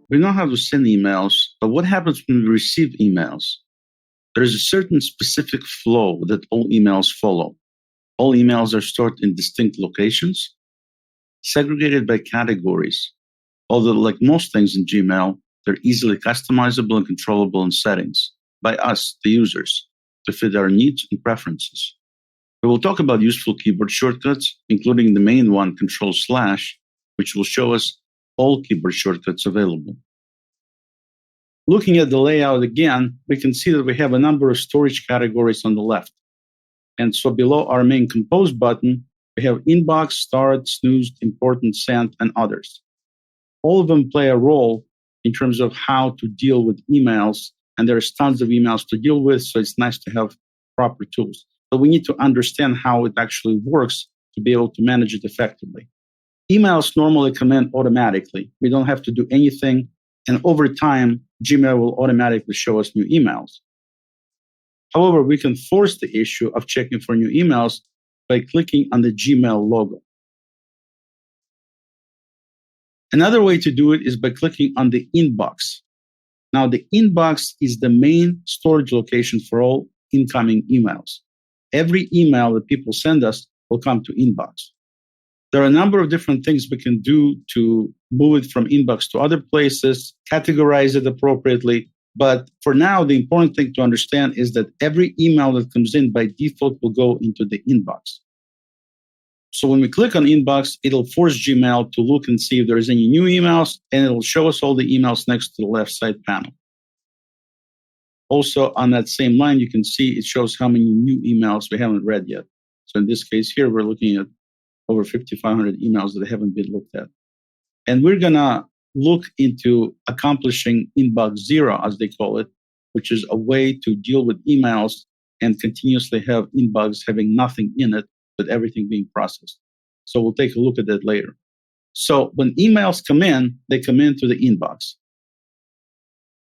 We know how to send emails, but what happens when we receive emails? There is a certain specific flow that all emails follow. All emails are stored in distinct locations, segregated by categories. Although, like most things in Gmail, they're easily customizable and controllable in settings by us, the users, to fit our needs and preferences. We will talk about useful keyboard shortcuts, including the main one, Control/, which will show us all keyboard shortcuts available. Looking at the layout again, we can see that we have a number of storage categories on the left. And so below our main Compose button, we have Inbox, Start, Snoozed, Important, Sent, and others. All of them play a role in terms of how to deal with emails, and there's tons of emails to deal with, so it's nice to have proper tools. But we need to understand how it actually works to be able to manage it effectively. Emails normally come in automatically. We don't have to do anything, and over time, Gmail will automatically show us new emails. However, we can force the issue of checking for new emails by clicking on the Gmail logo. Another way to do it is by clicking on the inbox. Now, the inbox is the main storage location for all incoming emails. Every email that people send us will come to inbox. There are a number of different things we can do to move it from inbox to other places, categorize it appropriately. But for now, the important thing to understand is that every email that comes in by default will go into the inbox. So when we click on inbox, it'll force Gmail to look and see if there's any new emails, and it'll show us all the emails next to the left side panel. Also, on that same line, you can see it shows how many new emails we haven't read yet. So in this case here, we're looking at over 5,500 emails that haven't been looked at. And we're going to look into accomplishing inbox zero, as they call it, which is a way to deal with emails and continuously have inbox having nothing in it, but everything being processed. So we'll take a look at that later. So when emails come in, they come into the inbox.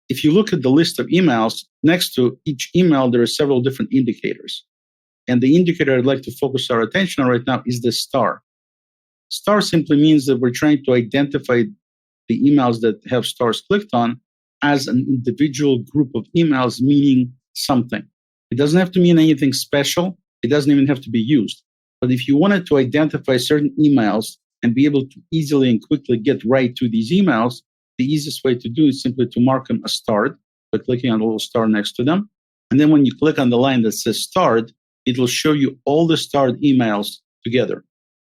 If you look at the list of emails, next to each email, there are several different indicators. And the indicator I'd like to focus our attention on right now is the star. Star simply means that we're trying to identify the emails that have stars clicked on as an individual group of emails, meaning something. It doesn't have to mean anything special. It doesn't even have to be used. But if you wanted to identify certain emails and be able to easily and quickly get right to these emails, the easiest way to do is simply to mark them as starred by clicking on the little star next to them. And then when you click on the line that says starred, it will show you all the starred emails together.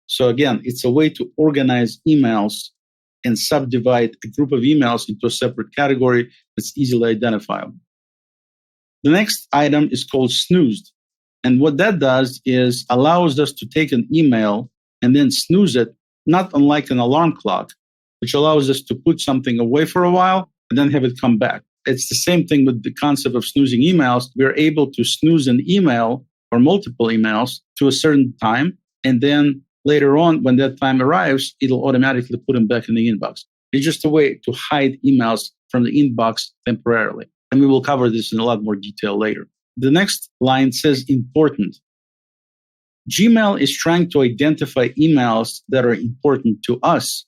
So again, it's a way to organize emails and subdivide a group of emails into a separate category that's easily identifiable. The next item is called snoozed. And what that does is allows us to take an email and then snooze it, not unlike an alarm clock, which allows us to put something away for a while and then have it come back. It's the same thing with the concept of snoozing emails. We're able to snooze an email or multiple emails to a certain time, and then later on, when that time arrives, it'll automatically put them back in the inbox. It's just a way to hide emails from the inbox temporarily. And we will cover this in a lot more detail later. The next line says important. Gmail is trying to identify emails that are important to us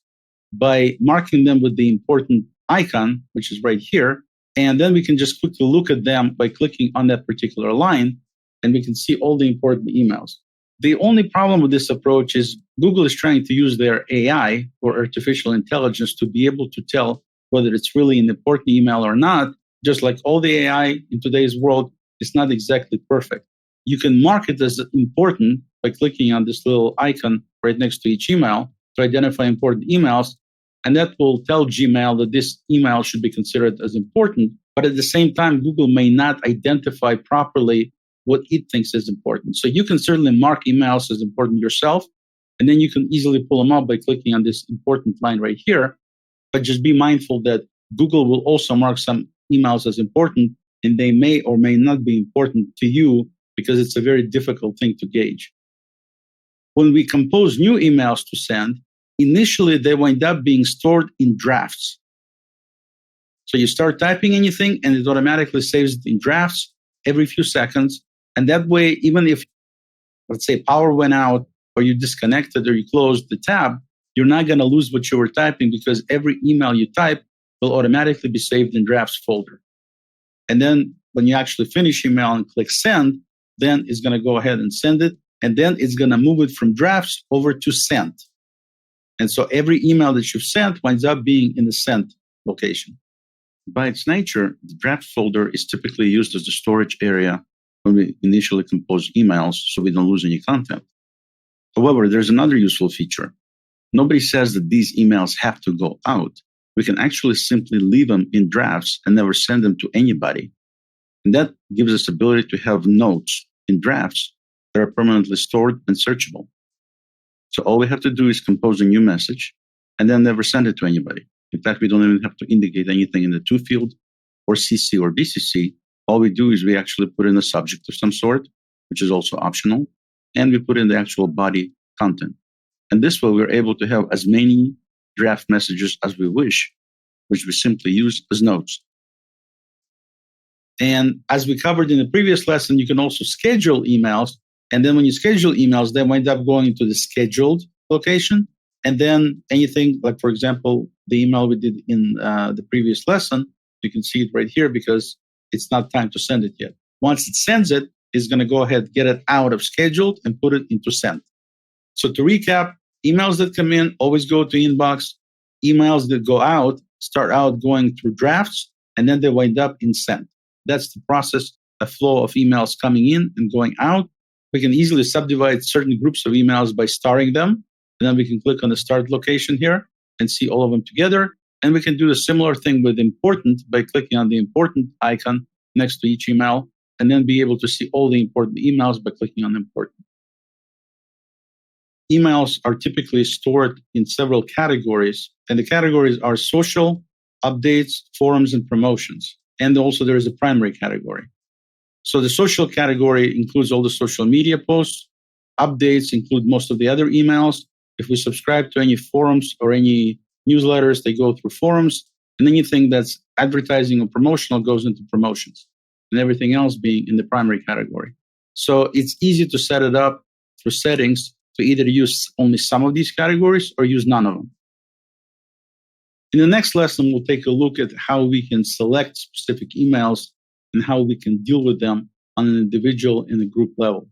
by marking them with the important icon, which is right here. And then we can just quickly look at them by clicking on that particular line, and we can see all the important emails. The only problem with this approach is Google is trying to use their AI, or artificial intelligence, to be able to tell whether it's really an important email or not. Just like all the AI in today's world, it's not exactly perfect. You can mark it as important by clicking on this little icon right next to each email to identify important emails, and that will tell Gmail that this email should be considered as important. But at the same time, Google may not identify properly what it thinks is important. So you can certainly mark emails as important yourself, and then you can easily pull them up by clicking on this important line right here. But just be mindful that Google will also mark some emails as important, and they may or may not be important to you because it's a very difficult thing to gauge. When we compose new emails to send, initially they wind up being stored in drafts. So you start typing anything and it automatically saves it in drafts every few seconds. And that way, even if, let's say, power went out or you disconnected or you closed the tab, you're not going to lose what you were typing because every email you type will automatically be saved in drafts folder. And then when you actually finish email and click send, then it's going to go ahead and send it. And then it's going to move it from drafts over to sent. And so every email that you've sent winds up being in the sent location. By its nature, the draft folder is typically used as the storage area when we initially compose emails so we don't lose any content. However, there's another useful feature. Nobody says that these emails have to go out. We can actually simply leave them in drafts and never send them to anybody. And that gives us the ability to have notes in drafts that are permanently stored and searchable. So all we have to do is compose a new message and then never send it to anybody. In fact, we don't even have to indicate anything in the to field or CC or BCC. All we do is we actually put in a subject of some sort, which is also optional, and we put in the actual body content. And this way, we're able to have as many draft messages as we wish, which we simply use as notes. And as we covered in the previous lesson, you can also schedule emails. And then when you schedule emails, they wind up going into the scheduled location. And then anything like, for example, the email we did in the previous lesson, you can see it right here because it's not time to send it yet. Once it sends it, it's going to go ahead, get it out of scheduled and put it into sent. So to recap, emails that come in always go to inbox. Emails that go out start out going through drafts, and then they wind up in sent. That's the process, a flow of emails coming in and going out. We can easily subdivide certain groups of emails by starring them. And then we can click on the start location here and see all of them together. And we can do a similar thing with important by clicking on the important icon next to each email, and then be able to see all the important emails by clicking on important. Emails are typically stored in several categories, and the categories are social, updates, forums, and promotions. And also there is a primary category. So the social category includes all the social media posts. Updates include most of the other emails. If we subscribe to any forums or any newsletters, they go through forums. And anything that's advertising or promotional goes into promotions, and everything else being in the primary category. So it's easy to set it up through settings to either use only some of these categories or use none of them. In the next lesson, we'll take a look at how we can select specific emails and how we can deal with them on an individual and a group level.